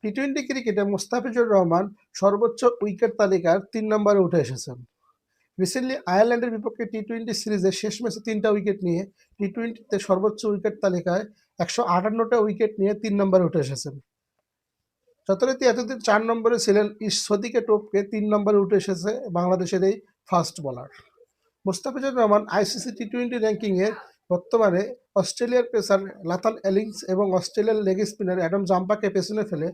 T twenty ক্রিকেটে মোস্তাফিজুর রহমান সর্বোচ্চ wicket তালিকার ৩ নম্বরে উঠে এসেছেন। রিসেন্টলি আয়ারল্যান্ডের বিপক্ষে টি-টোয়েন্টি সিরিজের শেষ ম্যাচে ৩টা উইকেট নিয়ে টি-টোয়েন্টিতে সর্বোচ্চ উইকেট তালিকায় ১৫৮টা উইকেট নিয়ে ৩ নম্বরে উঠে এসেছেন। যথারীতি এতদিন ৪ নম্বরে ছিলেন, সদিকে টপকে ৩ নম্বরে উঠে এসেছে বাংলাদেশের এই fast bowler. Mustafizur Rahman ICC T twenty র্যাঙ্কিংয়ে বর্তমানে অস্ট্রেলিয়ার পেসার লাথান এলিংস এবং অস্ট্রেলিয়ার লেগ স্পিনার অ্যাডাম জাম্পাকে পেছনে ফেলে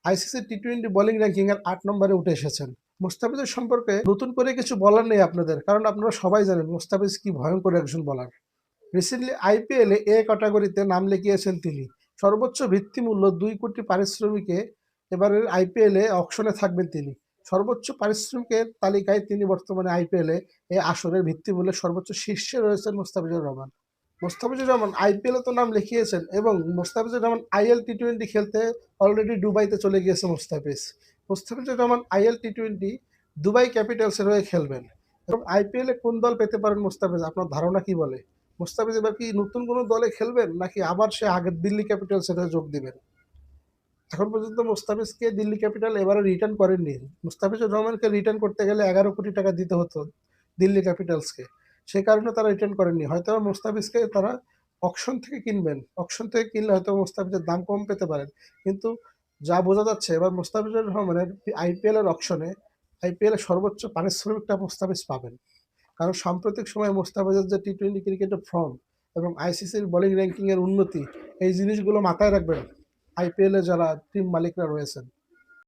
আইসিসি টি-টোয়েন্টি বোলিং র্যাঙ্কিংয়ের ৮ নম্বরে উঠে এসেছেন। মুস্তাফিজের সম্পর্কে নতুন করে কিছু বলার নেই আপনাদের, কারণ আপনারা সবাই জানেন মুস্তাফিজ কি ভয়ঙ্কর একজন বোলার। রিসেন্টলি আইপিএলে এ ক্যাটাগরিতে নাম লিখিয়েছেন তিনি। সর্বোচ্চ ভিত্তিমূল্য ২ কোটি পারিশ্রমিকে এবারের আইপিএলে অকশনে থাকবেন তিনি। সর্বোচ্চ পারিশ্রমিকের তালিকায় তিনি বর্তমানে আইপিএলে এই আসরের ভিত্তিমূল্যে সর্বোচ্চ শীর্ষে রয়েছেন মোস্তাফিজুর রহমান। মোস্তাফিজুর রহমান আইপিএলে তো নাম লিখিয়েছেন এবং মোস্তাফিজুর রহমান আইএল টি-টোয়েন্টি খেলতে অলরেডি দুবাইতে চলে গিয়েছে Mustafizur Rahman IL T twenty Dubai ক্যাপিটালসের হয়ে খেলবেন এবং আইপিএলে কোন দল পেতে পারেন মোস্তাফিজ, আপনার ধারণা কি বলে? মোস্তাফিজ এবার কি নতুন কোনো দলে খেলবেন নাকি আবার সে আগের দিল্লি ক্যাপিটালসের হয়ে যোগ দিবেন? এখন পর্যন্ত মোস্তাফিজকে দিল্লি ক্যাপিটাল এবারে রিটার্ন করেননি। মুস্তাফিজুর রহমানকে রিটার্ন করতে গেলে ১১ কোটি টাকা দিতে হতো দিল্লি ক্যাপিটালসকে। সে কারণে তারা রিটার্ন করেননি। হয়তো মুস্তাফিজকে তারা অকশন থেকে কিনবেন। অকশন থেকে কিনলে হয়তো মুস্তাফিজের দাম কম পেতে পারেন। কিন্তু যা বোঝা যাচ্ছে এবার মুস্তাফিজুর রহমানের আইপিএল এর অকশনে আইপিএল এর সর্বোচ্চ পারিশ্রমিকটা মুস্তাফিজ পাবেন। কারণ সাম্প্রতিক সময়ে মুস্তাফিজের যে টি-টোয়েন্টি ক্রিকেটের ফর্ম এবং আইসিসির বোলিং র্যাঙ্কিং এর উন্নতি, এই জিনিসগুলো মাথায় রাখবেন আইপিএলে যারা টিম মালিকরা রয়েছেন।